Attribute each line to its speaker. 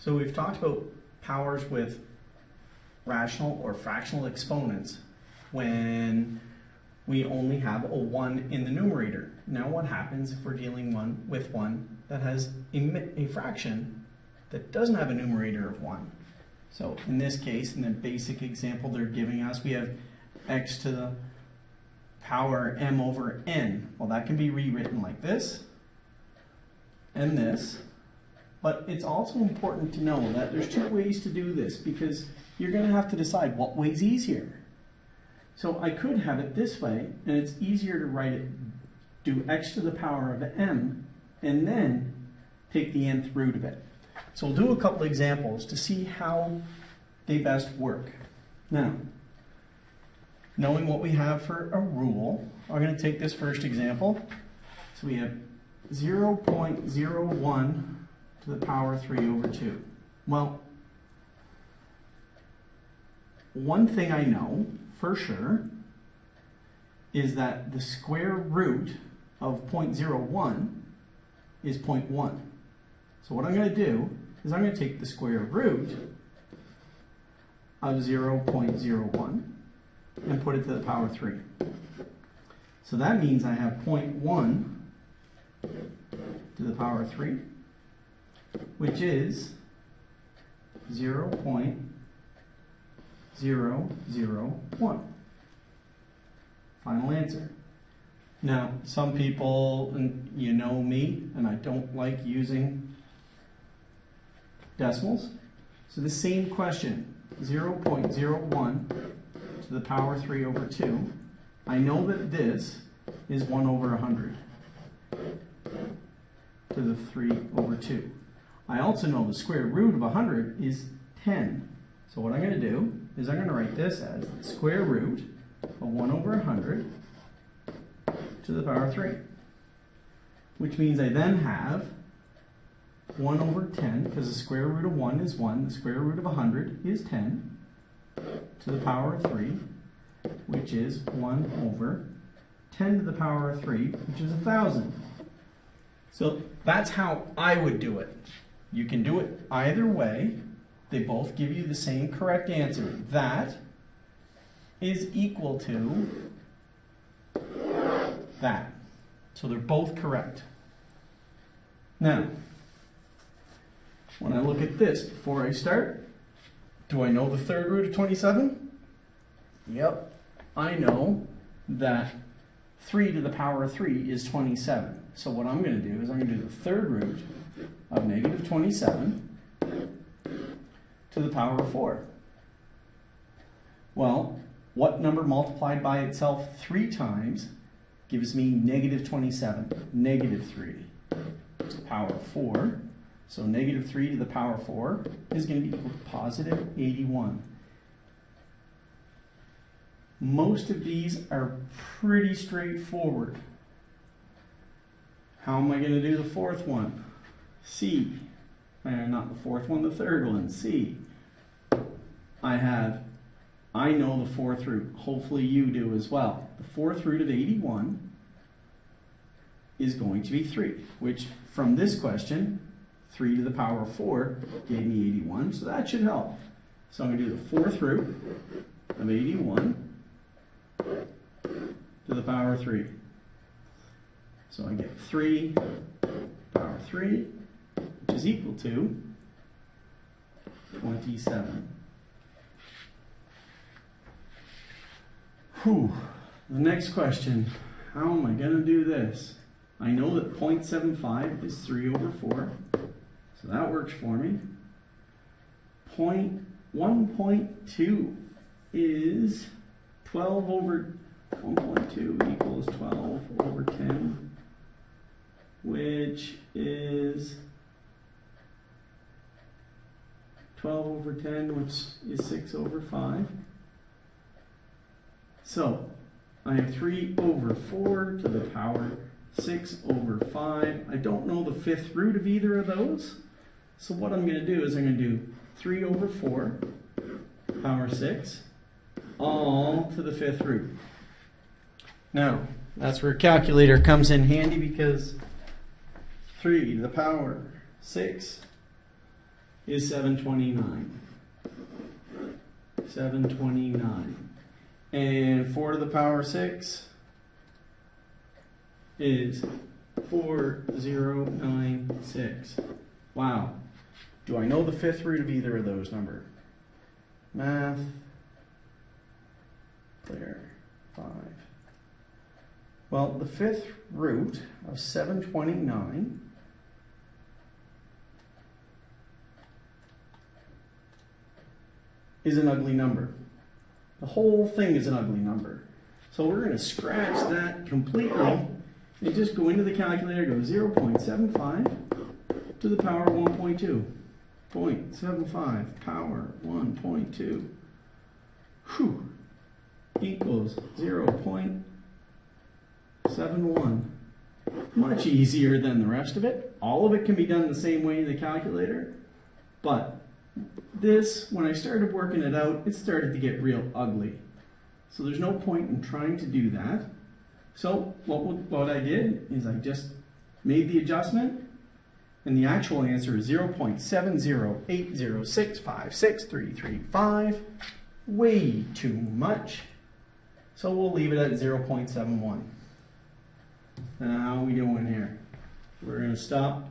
Speaker 1: So we've talked about powers with rational or fractional exponents when we only have a 1 in the numerator. Now what happens if we're dealing with one that has a fraction that doesn't have a numerator of 1? So in this case, in the basic example they're giving us, we have x to the power m over n. Well, that can be rewritten like this and this. But it's also important to know that there's two ways to do this, because you're going to have to decide what way's easier. So I could have it this way, and it's easier to write it, do x to the power of m, and then take the nth root of it. So we'll do a couple examples to see how they best work. Now, knowing what we have for a rule, I'm going to take this first example. So we have 0.01 to the power 3 over 2. Well, one thing I know for sure is that the square root of 0.01 is 0.1. So what I'm going to do is I'm going to take the square root of 0.01 and put it to the power 3. So that means I have 0.1 to the power 3, which is 0.001. Final answer. Now, some people, and you know me, and I don't like using decimals. So the same question, 0.01 to the power 3 over 2. I know that this is 1 over 100 to the 3 over 2. I also know the square root of 100 is 10. So what I'm going to do is I'm going to write this as the square root of 1 over 100 to the power 3. Which means I then have 1 over 10, because the square root of 1 is 1, the square root of 100 is 10, to the power of 3, which is 1 over 10 to the power of 3, which is 1,000. So that's how I would do it. You can do it either way. They both give you the same correct answer. That is equal to that. So they're both correct. Now, when I look at this before I start, do I know the third root of 27? Yep. I know that 3 to the power of 3 is 27. So what I'm going to do is I'm going to do the third root of negative 27 to the power of 4. Well, what number multiplied by itself 3 times gives me negative 27? Negative 3 to the power of 4. So negative 3 to the power of 4 is going to be equal to positive 81. Most of these are pretty straightforward. How am I going to do the fourth one? C. Not the fourth one, the third one. C. I know the fourth root. Hopefully you do as well. The fourth root of 81 is going to be 3, which from this question, 3 to the power of 4 gave me 81, so that should help. So I'm going to do the fourth root of 81 to the power of 3. So I get 3 power of 3, which is equal to 27. Whew. The next question, how am I going to do this? I know that 0.75 is 3 over 4, so that works for me. 1.2 is 12 over 1.2 equals 12 over 10, which is 12 over 10, which is 6 over 5. So I have 3 over 4 to the power 6 over 5. I don't know the fifth root of either of those. So what I'm going to do is I'm going to do 3 over 4 power 6 all to the fifth root. Now, that's where a calculator comes in handy, because 3 to the power 6 is 729. 729. And 4 to the power 6 is 4096. Wow. Do I know the fifth root of either of those numbers? Math. Clear. 5. Well, the fifth root of 729 is an ugly number. The whole thing is an ugly number. So we're going to scratch that completely and just go into the calculator, go 0.75 to the power 1.2. 0.75 power 1.2 equals 0.71. Much easier than the rest of it. All of it can be done the same way in the calculator, but this, when I started working it out, it started to get real ugly. So there's no point in trying to do that. So what I did is I just made the adjustment, and the actual answer is 0.70806563335. Way too much. So we'll leave it at 0.71. Now how are we doing here? We're going to stop